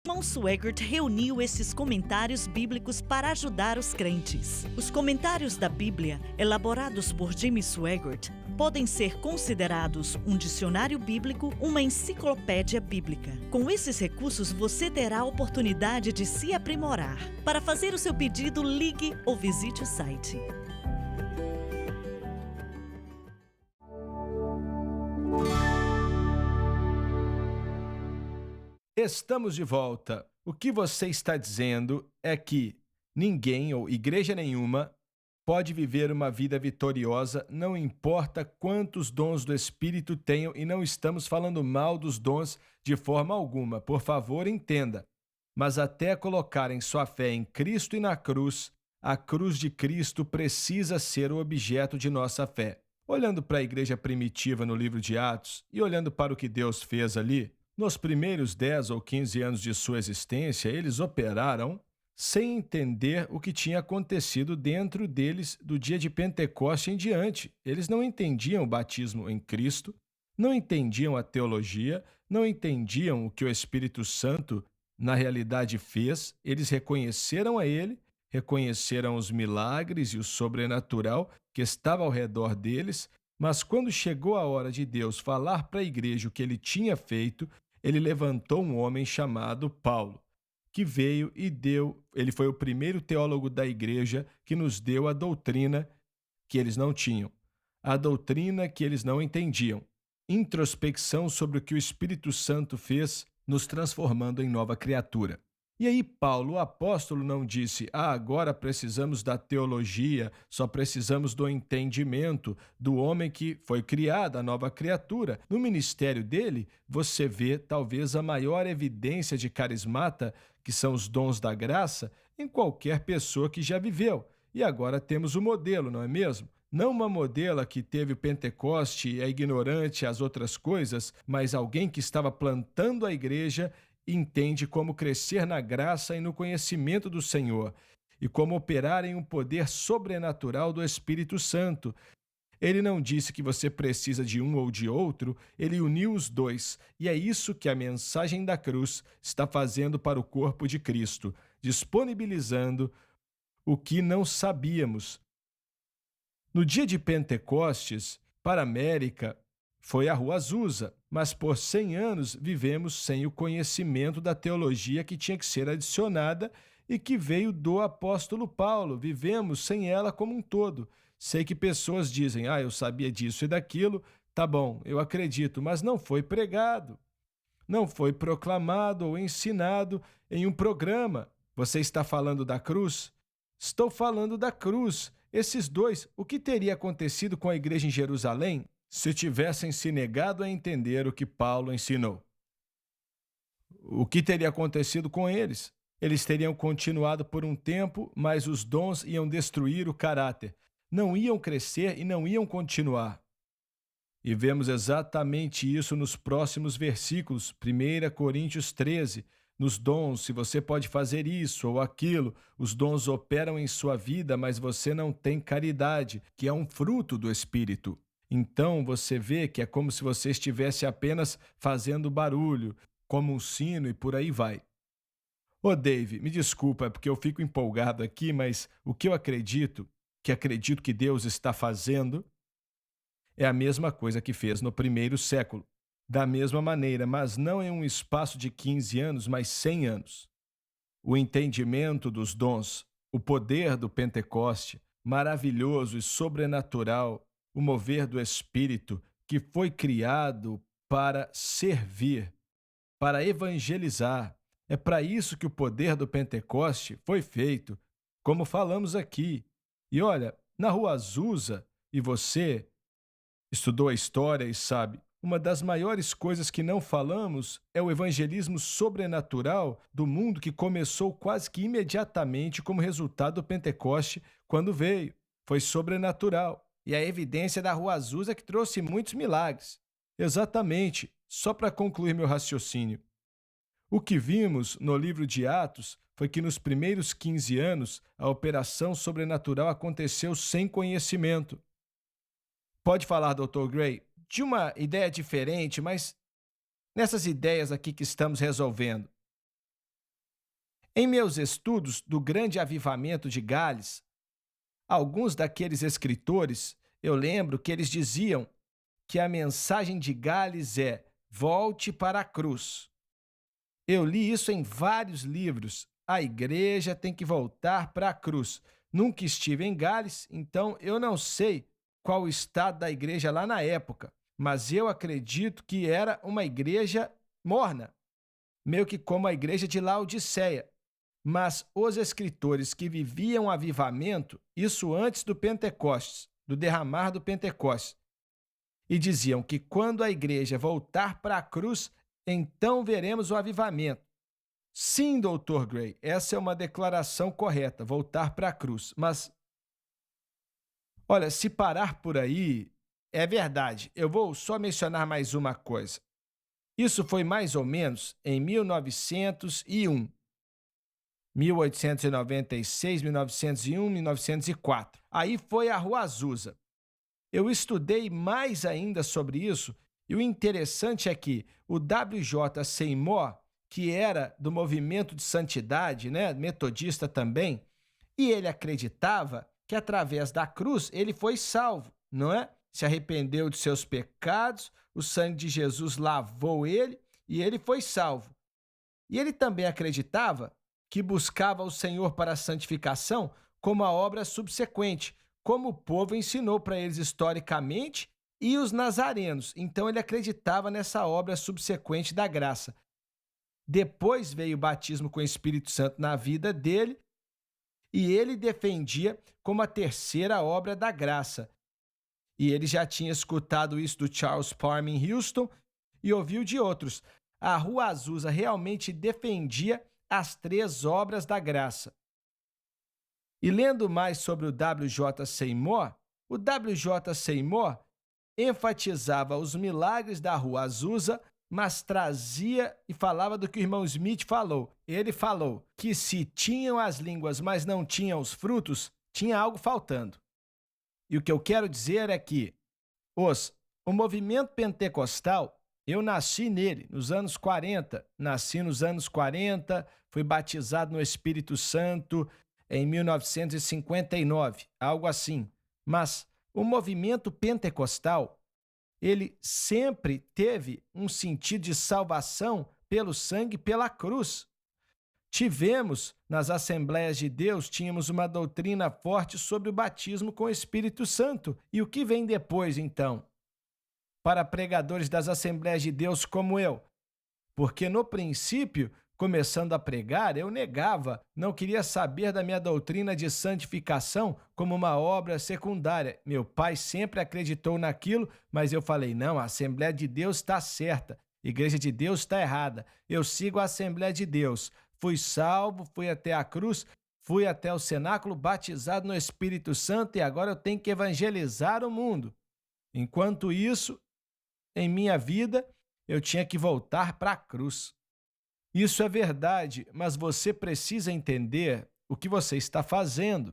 Irmão Swaggart reuniu esses comentários bíblicos para ajudar os crentes. Os comentários da Bíblia, elaborados por James Swaggart, podem ser considerados um dicionário bíblico, uma enciclopédia bíblica. Com esses recursos, você terá a oportunidade de se aprimorar. Para fazer o seu pedido, ligue ou visite o site. Estamos de volta. O que você está dizendo é que ninguém ou igreja nenhuma pode viver uma vida vitoriosa, não importa quantos dons do Espírito tenham, e não estamos falando mal dos dons de forma alguma. Por favor, entenda. Mas até colocarem sua fé em Cristo e na cruz, a cruz de Cristo precisa ser o objeto de nossa fé. Olhando para a igreja primitiva no livro de Atos e olhando para o que Deus fez ali, nos primeiros 10 ou 15 anos de sua existência, eles operaram sem entender o que tinha acontecido dentro deles do dia de Pentecoste em diante. Eles não entendiam o batismo em Cristo, não entendiam a teologia, não entendiam o que o Espírito Santo na realidade fez. Eles reconheceram a Ele, reconheceram os milagres e o sobrenatural que estava ao redor deles, mas quando chegou a hora de Deus falar para a igreja o que Ele tinha feito, Ele levantou um homem chamado Paulo, que veio e ele foi o primeiro teólogo da igreja que nos deu a doutrina que eles não tinham, a doutrina que eles não entendiam, introspecção sobre o que o Espírito Santo fez, nos transformando em nova criatura. E aí Paulo, o apóstolo, não disse, agora precisamos da teologia, só precisamos do entendimento do homem que foi criado, a nova criatura. No ministério dele, você vê talvez a maior evidência de carismata, que são os dons da graça, em qualquer pessoa que já viveu. E agora temos o modelo, não é mesmo? Não uma modela que teve o Pentecoste, é ignorante às outras coisas, mas alguém que estava plantando a igreja entende como crescer na graça e no conhecimento do Senhor e como operar em um poder sobrenatural do Espírito Santo. Ele não disse que você precisa de um ou de outro, ele uniu os dois, e é isso que a mensagem da cruz está fazendo para o corpo de Cristo, disponibilizando o que não sabíamos. No dia de Pentecostes, para a América, foi a Rua Azusa, mas por 100 anos vivemos sem o conhecimento da teologia que tinha que ser adicionada e que veio do apóstolo Paulo. Vivemos sem ela como um todo. Sei que pessoas dizem, eu sabia disso e daquilo, tá bom, eu acredito, mas não foi pregado, não foi proclamado ou ensinado em um programa. Você está falando da cruz? Estou falando da cruz. Esses dois, o que teria acontecido com a igreja em Jerusalém se tivessem se negado a entender o que Paulo ensinou? O que teria acontecido com eles? Eles teriam continuado por um tempo, mas os dons iam destruir o caráter. Não iam crescer e não iam continuar. E vemos exatamente isso nos próximos versículos, 1 Coríntios 13. Nos dons, se você pode fazer isso ou aquilo, os dons operam em sua vida, mas você não tem caridade, que é um fruto do Espírito. Então você vê que é como se você estivesse apenas fazendo barulho, como um sino e por aí vai. Ô Dave, me desculpa, é porque eu fico empolgado aqui, mas o que eu acredito que Deus está fazendo, é a mesma coisa que fez no primeiro século. Da mesma maneira, mas não em um espaço de 15 anos, mas 100 anos. O entendimento dos dons, o poder do Pentecoste, maravilhoso e sobrenatural, o mover do Espírito, que foi criado para servir, para evangelizar. É para isso que o poder do Pentecoste foi feito, como falamos aqui. E olha, na Rua Azusa, e você estudou a história e sabe, uma das maiores coisas que não falamos é o evangelismo sobrenatural do mundo que começou quase que imediatamente como resultado do Pentecoste quando veio. Foi sobrenatural. E a evidência da Rua Azusa que trouxe muitos milagres. Exatamente. Só para concluir meu raciocínio. O que vimos no livro de Atos foi que nos primeiros 15 anos a operação sobrenatural aconteceu sem conhecimento. Pode falar, Dr. Gray, de uma ideia diferente, mas nessas ideias aqui que estamos resolvendo. Em meus estudos do Grande Avivamento de Gales, alguns daqueles escritores, eu lembro que eles diziam que a mensagem de Gales é: volte para a cruz. Eu li isso em vários livros. A igreja tem que voltar para a cruz. Nunca estive em Gales, então eu não sei qual o estado da igreja lá na época, mas eu acredito que era uma igreja morna, meio que como a igreja de Laodiceia. Mas os escritores que viviam o avivamento, isso antes do Pentecostes, do derramar do Pentecostes, e diziam que quando a igreja voltar para a cruz, então veremos o avivamento. Sim, Dr. Gray, essa é uma declaração correta, voltar para a cruz. Mas, olha, se parar por aí, é verdade. Eu vou só mencionar mais uma coisa. Isso foi mais ou menos em 1901. 1896, 1901, 1904. Aí foi a Rua Azusa. Eu estudei mais ainda sobre isso e o interessante é que o W.J. Seymour, que era do movimento de santidade, né, metodista também, e ele acreditava que através da cruz ele foi salvo, não é? Se arrependeu de seus pecados, o sangue de Jesus lavou ele e ele foi salvo. E ele também acreditava que buscava o Senhor para a santificação como a obra subsequente, como o povo ensinou para eles historicamente e os nazarenos. Então ele acreditava nessa obra subsequente da graça. Depois veio o batismo com o Espírito Santo na vida dele e ele defendia como a terceira obra da graça. E ele já tinha escutado isso do Charles Parham em Houston e ouviu de outros. A Rua Azusa realmente defendia as três obras da graça. E lendo mais sobre o W.J. Seymour, o W.J. Seymour enfatizava os milagres da Rua Azusa, mas trazia e falava do que o irmão Smith falou. Ele falou que se tinham as línguas, mas não tinham os frutos, tinha algo faltando. E o que eu quero dizer é que o movimento pentecostal, eu nasci nele nos anos 40, fui batizado no Espírito Santo em 1959, algo assim. Mas o movimento pentecostal, ele sempre teve um sentido de salvação pelo sangue, pela cruz. Tivemos, nas Assembleias de Deus, tínhamos uma doutrina forte sobre o batismo com o Espírito Santo. E o que vem depois, então? Para pregadores das Assembleias de Deus como eu. Porque no princípio, começando a pregar, eu negava, não queria saber da minha doutrina de santificação como uma obra secundária. Meu pai sempre acreditou naquilo, mas eu falei, não, a Assembleia de Deus está certa, a Igreja de Deus está errada. Eu sigo a Assembleia de Deus. Fui salvo, fui até a cruz, fui até o cenáculo, batizado no Espírito Santo e agora eu tenho que evangelizar o mundo. Enquanto isso, em minha vida, eu tinha que voltar para a cruz. Isso é verdade, mas você precisa entender o que você está fazendo.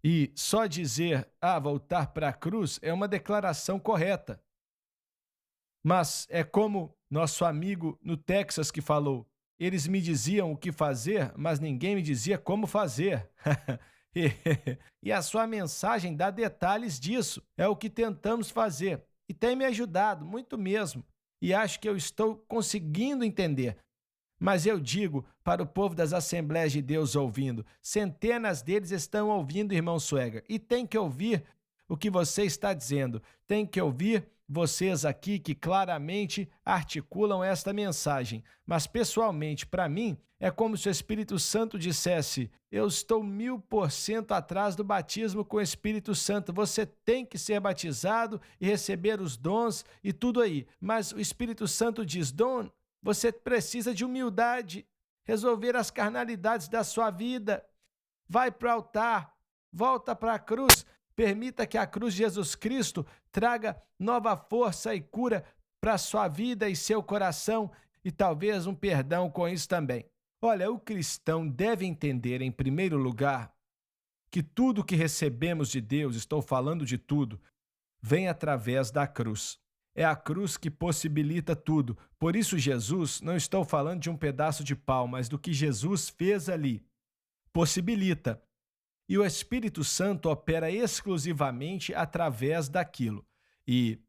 E só dizer, voltar para a cruz é uma declaração correta. Mas é como nosso amigo no Texas que falou, eles me diziam o que fazer, mas ninguém me dizia como fazer. E a sua mensagem dá detalhes disso. É o que tentamos fazer. E tem me ajudado, muito mesmo. E acho que eu estou conseguindo entender. Mas eu digo para o povo das Assembleias de Deus ouvindo, centenas deles estão ouvindo, irmão Swagger, e tem que ouvir o que você está dizendo. Tem que ouvir vocês aqui que claramente articulam esta mensagem. Mas pessoalmente, para mim, é como se o Espírito Santo dissesse, eu estou 1000% atrás do batismo com o Espírito Santo. Você tem que ser batizado e receber os dons e tudo aí. Mas o Espírito Santo diz, Dom, você precisa de humildade, resolver as carnalidades da sua vida. Vai para o altar, volta para a cruz, permita que a cruz de Jesus Cristo traga nova força e cura para a sua vida e seu coração e talvez um perdão com isso também. Olha, o cristão deve entender, em primeiro lugar, que tudo que recebemos de Deus, estou falando de tudo, vem através da cruz. É a cruz que possibilita tudo. Por isso, Jesus, não estou falando de um pedaço de pau, mas do que Jesus fez ali. Possibilita. E o Espírito Santo opera exclusivamente através daquilo. E,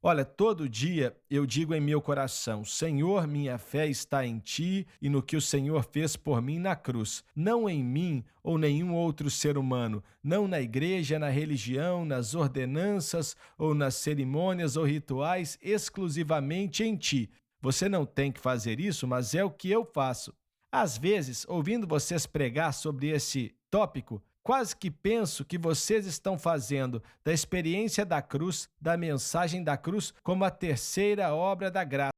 olha, todo dia eu digo em meu coração: Senhor, minha fé está em Ti e no que o Senhor fez por mim na cruz, não em mim ou nenhum outro ser humano, não na igreja, na religião, nas ordenanças ou nas cerimônias ou rituais, exclusivamente em Ti. Você não tem que fazer isso, mas é o que eu faço. Às vezes, ouvindo vocês pregar sobre esse tópico, quase que penso que vocês estão fazendo da experiência da cruz, da mensagem da cruz, como a terceira obra da graça.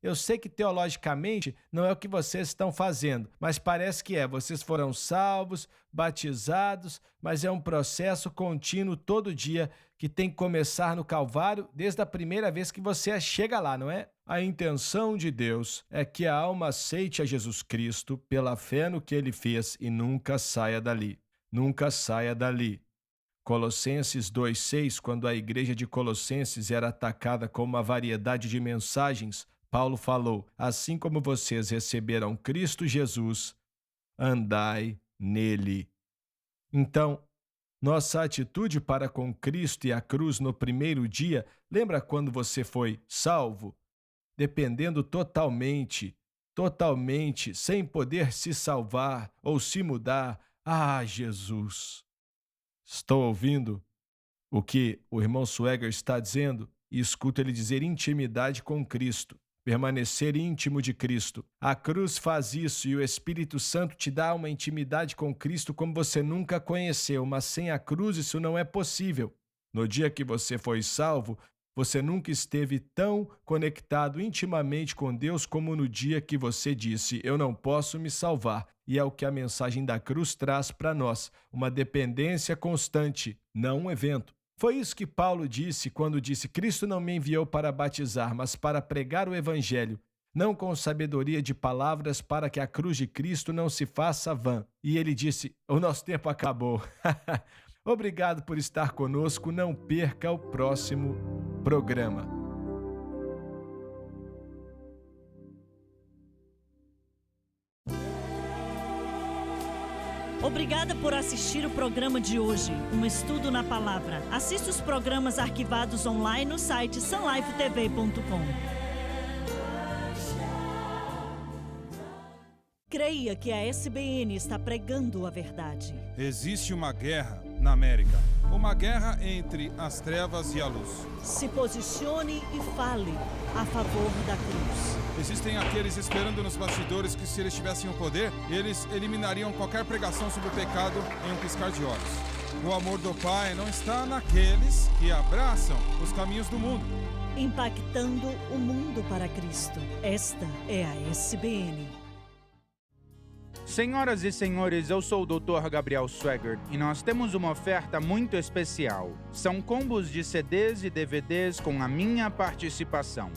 Eu sei que teologicamente não é o que vocês estão fazendo, mas parece que é. Vocês foram salvos, batizados, mas é um processo contínuo todo dia que tem que começar no Calvário desde a primeira vez que você chega lá, não é? A intenção de Deus é que a alma aceite a Jesus Cristo pela fé no que Ele fez e nunca saia dali. Nunca saia dali. Colossenses 2,6, quando a igreja de Colossenses era atacada com uma variedade de mensagens, Paulo falou: assim como vocês receberam Cristo Jesus, andai nele. Então, nossa atitude para com Cristo e a cruz no primeiro dia, lembra quando você foi salvo? Dependendo totalmente, sem poder se salvar ou se mudar. Ah, Jesus! Estou ouvindo o que o irmão Swagger está dizendo e escuto ele dizer intimidade com Cristo, permanecer íntimo de Cristo. A cruz faz isso e o Espírito Santo te dá uma intimidade com Cristo como você nunca conheceu, mas sem a cruz isso não é possível. No dia que você foi salvo, você nunca esteve tão conectado intimamente com Deus como no dia que você disse: eu não posso me salvar. E é o que a mensagem da cruz traz para nós, uma dependência constante, não um evento. Foi isso que Paulo disse quando disse: Cristo não me enviou para batizar, mas para pregar o evangelho, não com sabedoria de palavras, para que a cruz de Cristo não se faça vã. E ele disse: o nosso tempo acabou. Obrigado por estar conosco, não perca o próximo programa. Obrigada por assistir o programa de hoje, um estudo na palavra. Assista os programas arquivados online no site sunlifetv.com. Creia que a SBN está pregando a verdade. Existe uma guerra na América, uma guerra entre as trevas e a luz. Se posicione e fale a favor da cruz. Existem aqueles esperando nos bastidores que, se eles tivessem o poder, eles eliminariam qualquer pregação sobre o pecado em um piscar de olhos. O amor do Pai não está naqueles que abraçam os caminhos do mundo. Impactando o mundo para Cristo. Esta é a SBN. Senhoras e senhores, eu sou o Dr. Gabriel Swagger e nós temos uma oferta muito especial. São combos de CDs e DVDs com a minha participação.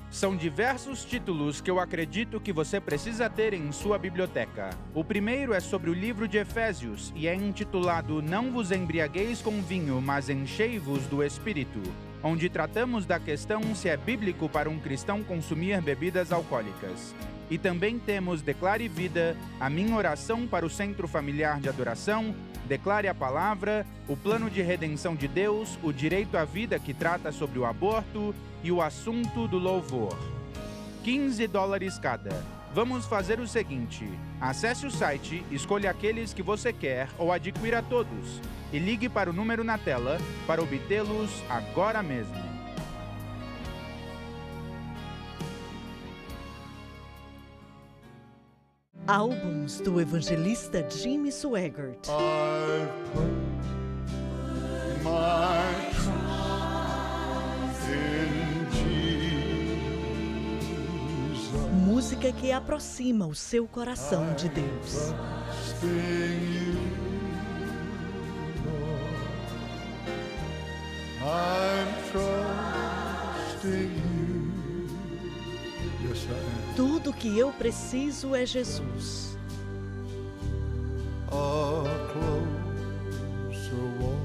São diversos títulos que eu acredito que você precisa ter em sua biblioteca. O primeiro é sobre o livro de Efésios e é intitulado Não vos embriagueis com vinho, mas enchei-vos do Espírito, onde tratamos da questão se é bíblico para um cristão consumir bebidas alcoólicas. E também temos Declare Vida, a minha oração para o Centro Familiar de Adoração, Declare a Palavra, o Plano de Redenção de Deus, o Direito à Vida que trata sobre o aborto e o assunto do louvor. $15 cada. Vamos fazer o seguinte: acesse o site, escolha aqueles que você quer ou adquira todos e ligue para o número na tela para obtê-los agora mesmo. Álbuns do evangelista Jimmy Swaggart. I've put my trust in Jesus. Música que aproxima o seu coração de Deus. Trusting you, Lord. I'm trusting you. Yes, I am. Tudo que eu preciso é Jesus. A closer walk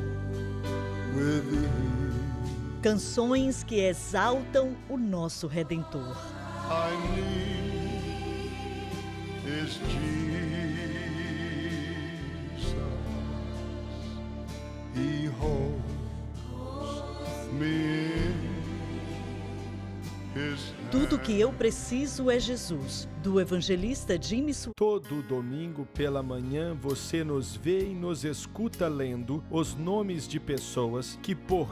with thee. Canções que exaltam o nosso Redentor. I need is Jesus. He holds me in His Tudo que eu preciso é Jesus, do evangelista Jimmy Swaggart. Todo domingo pela manhã você nos vê e nos escuta lendo os nomes de pessoas que por